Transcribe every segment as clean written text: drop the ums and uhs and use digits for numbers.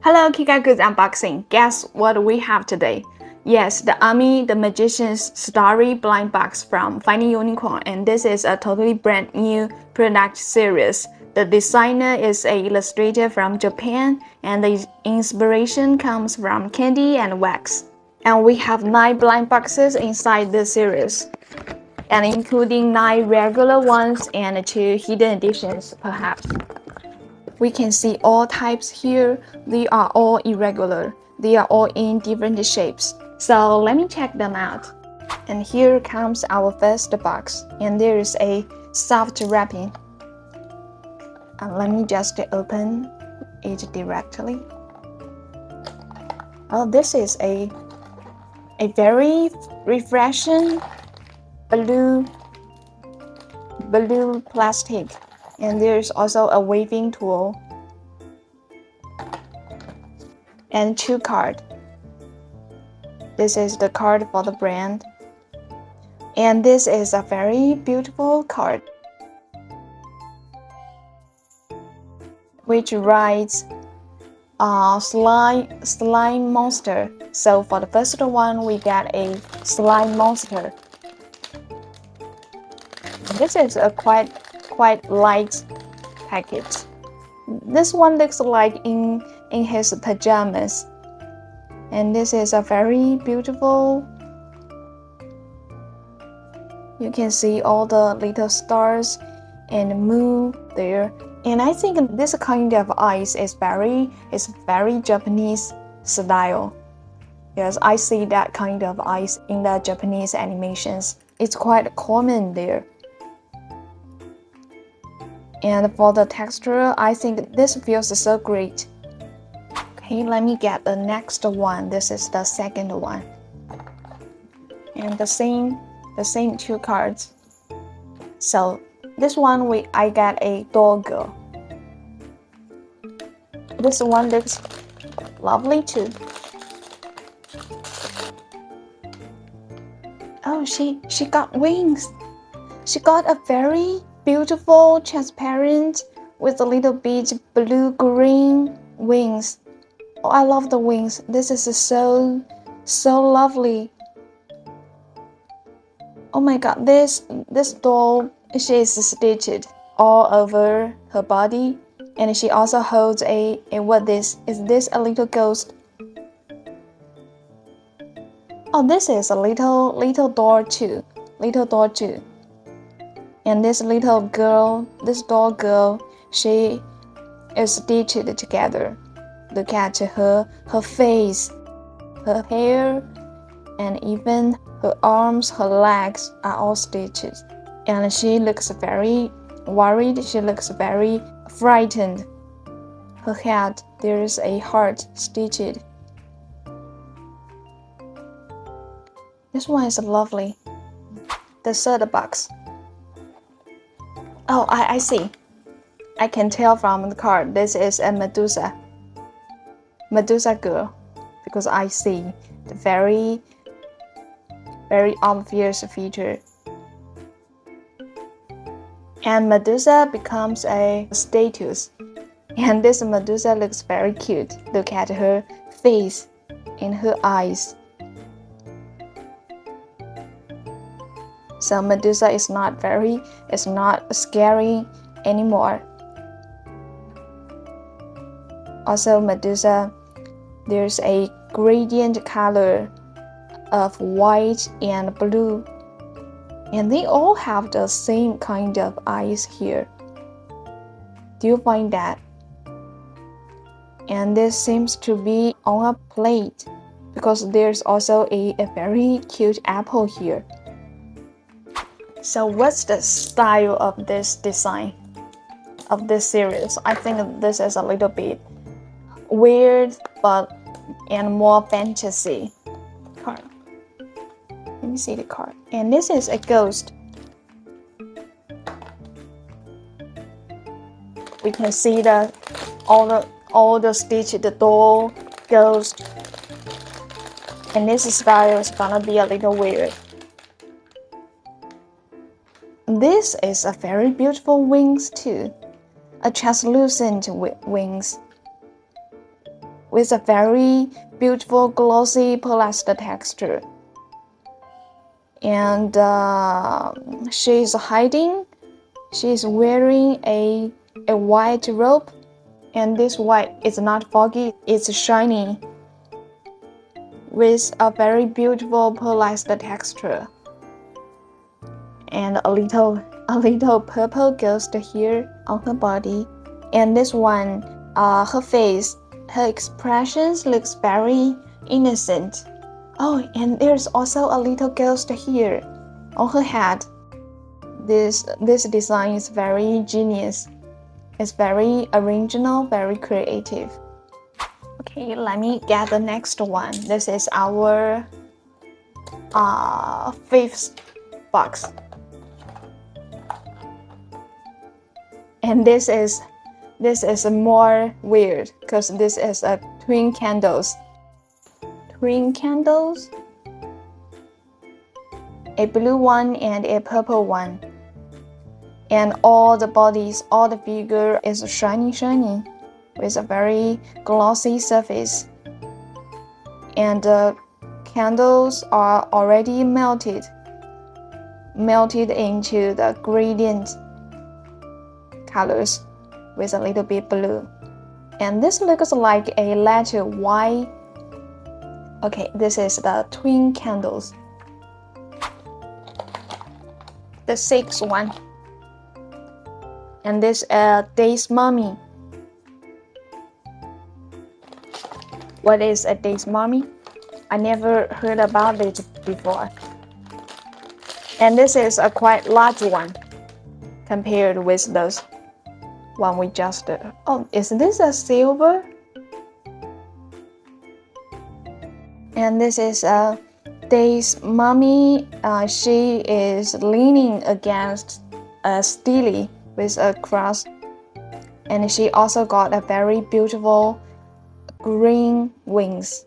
Hello, KikaGoods unboxing. Guess what we have today? Yes, the AAMY, the Magician's Starry Blind Box from Finding Unicorn, and this is a totally brand new product series. The designer is an illustrator from Japan, and the inspiration comes from candy and wax. And we have 9 blind boxes inside this series, and including 9 regular ones and 2 hidden editions, perhaps. We can see all types here. They are all irregular. They are all in different shapes. So let me check them out. And here comes our first box. And there is a soft wrapping. Let me just open it directly. Oh, this is a very refreshing blue plastic. And there's also a waving tool and 2 cards. This is the card for the brand, and this is a very beautiful card which writes slime monster. So for the first one we get a slime monster. This is a quite light package. This one looks like in his pajamas. And this is a very beautiful. You can see all the little stars and moon there. And I think this kind of eyes is very Japanese style. Yes, I see that kind of eyes in the Japanese animations. It's quite common there. And for the texture, I think this feels so great. Okay, let me get the next one. This is the second one. And the same 2 cards. So this one I got a Doggo. This one looks lovely too. Oh, she got wings. She got a very beautiful, transparent, with a little bit blue-green wings. Oh, I love the wings. This is so lovely. Oh my god, this doll, she is stitched all over her body, and she also holds a what this? Is this a little ghost? Oh, this is a little doll too. And this little girl, this doll girl, she is stitched together. Look at her face, her hair, and even her arms, her legs are all stitched. And she looks very worried, she looks very frightened. Her head, there is a heart stitched. This one is lovely. The third box. Oh, I see. I can tell from the card this is a Medusa girl, because I see the very obvious feature. And Medusa becomes a statue. And this Medusa looks very cute. Look at her face and her eyes. So Medusa is not scary anymore. Also Medusa, there's a gradient color of white and blue. And they all have the same kind of eyes here. Do you find that? And this seems to be on a plate, because there's also a very cute apple here. So what's the style of this design, of this series? I think this is a little bit weird, and more fantasy. Card. Let me see the card. And this is a ghost. We can see all the stitched doll, ghost. And this style is gonna be a little weird. This is a very beautiful wings too. A translucent wings. with a very beautiful glossy polyester texture. And she's hiding. She's wearing a white robe, and this white is not foggy, it's shiny with a very beautiful polyester texture. And a little purple ghost here on her body. And this one, her face, her expressions looks very innocent. Oh, and there's also a little ghost here on her head. This design is very genius. It's very original, very creative. Okay, let me get the next one. This is our fifth box. And this is more weird because this is a twin candles. Twin candles. A blue one and a purple one. And all the bodies, all the figure is shiny with a very glossy surface. And the candles are already melted into the gradient colors with a little bit blue. And this looks like a letter Y. Okay, this is the twin candles. The sixth one. And this Days Mommy. What is a Days Mommy? I never heard about it before. And this is a quite large one compared with those one we just Oh, is this a silver? And this is a Days Mommy. She is leaning against a stele with a cross, and she also got a very beautiful green wings.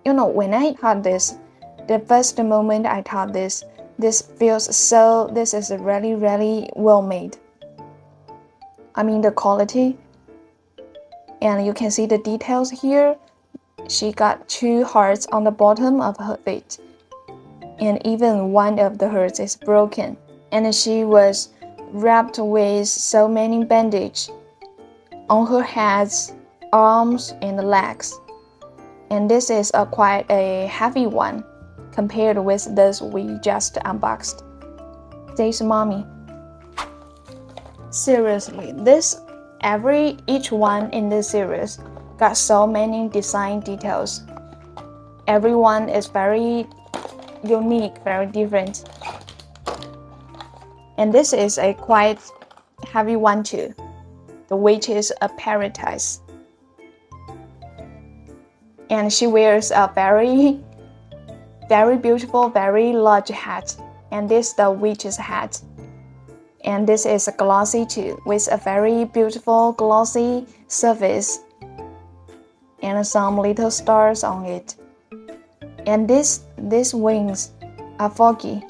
You know, when I thought this, the first moment I thought this feels so, this is really, really well made. I mean the quality, and you can see the details here. She got 2 hearts on the bottom of her feet, and even one of the hearts is broken, and she was wrapped with so many bandage on her heads, arms, and legs. And this is quite a heavy one compared with those we just unboxed. Days Mommy. Seriously, each one in this series got so many design details. Everyone is very unique, very different. And this is a quite heavy one too. The weight is a paradise. And she wears a very, very beautiful, very large hat. And this is the witch's hat. And this is a glossy too, with a very beautiful glossy surface and some little stars on it. And these wings are foggy.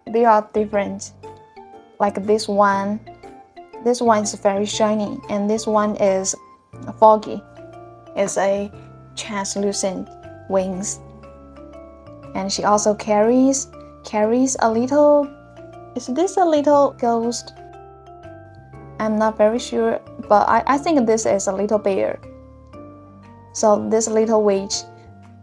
They are different. Like this one is very shiny, and this one is foggy. It's a translucent wings. And she also carries a little. Is this a little ghost? I'm not very sure, but I think this is a little bear. So this little witch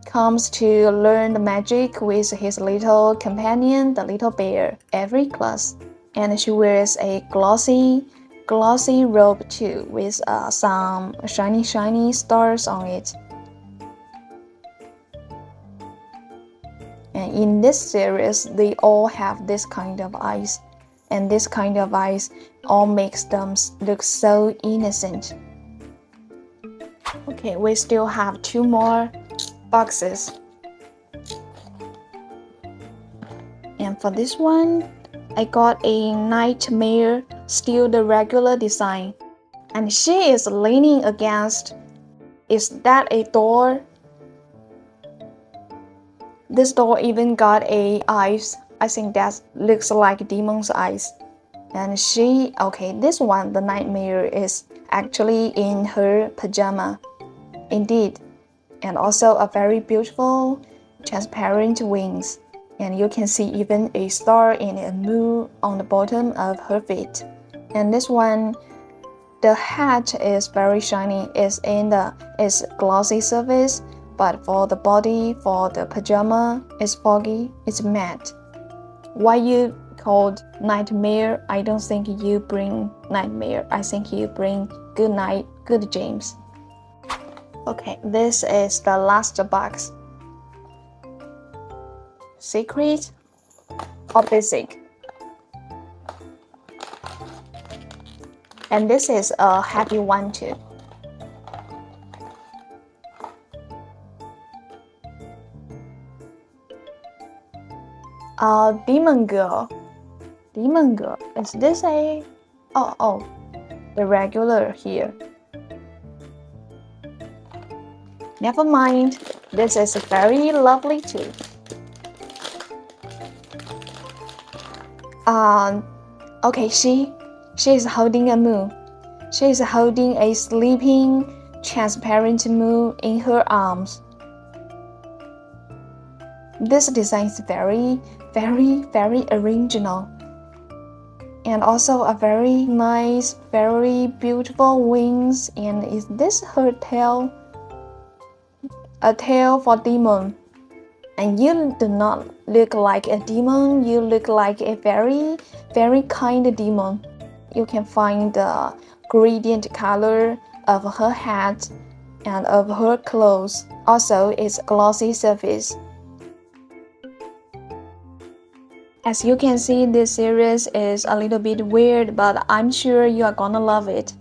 comes to learn the magic with his little companion, the little bear, every class. And she wears a glossy robe too, with some shiny stars on it. And in this series, they all have this kind of eyes, and this kind of eyes all makes them look so innocent. Okay, we still have 2 more boxes. And for this one, I got a nightmare, still the regular design. And she is leaning against, is that a door? This door even got eyes. I think that looks like demon's eyes. And this one, the nightmare, is actually in her pajama. Indeed, and also a very beautiful transparent wings. And you can see even a star and a moon on the bottom of her feet. And this one, the hat is very shiny. It's glossy surface, but for the body, for the pajama, it's foggy, it's matte. Why you called nightmare? I don't think you bring nightmare. I think you bring good night, good dreams. Okay, this is the last box. Secret or basic? And this is a happy one too. Demon girl. Demon girl. Is this a... Oh, the regular here. Never mind. This is very lovely too. Okay, she is holding a moon. She is holding a sleeping, transparent moon in her arms. This design is very, very, very original. And also a very nice, very beautiful wings. And is this her tail? A tail for demon. And you do not look like a demon, you look like a very, very kind demon. You can find the gradient color of her hat and of her clothes. Also, its glossy surface. As you can see, this series is a little bit weird, but I'm sure you are gonna love it.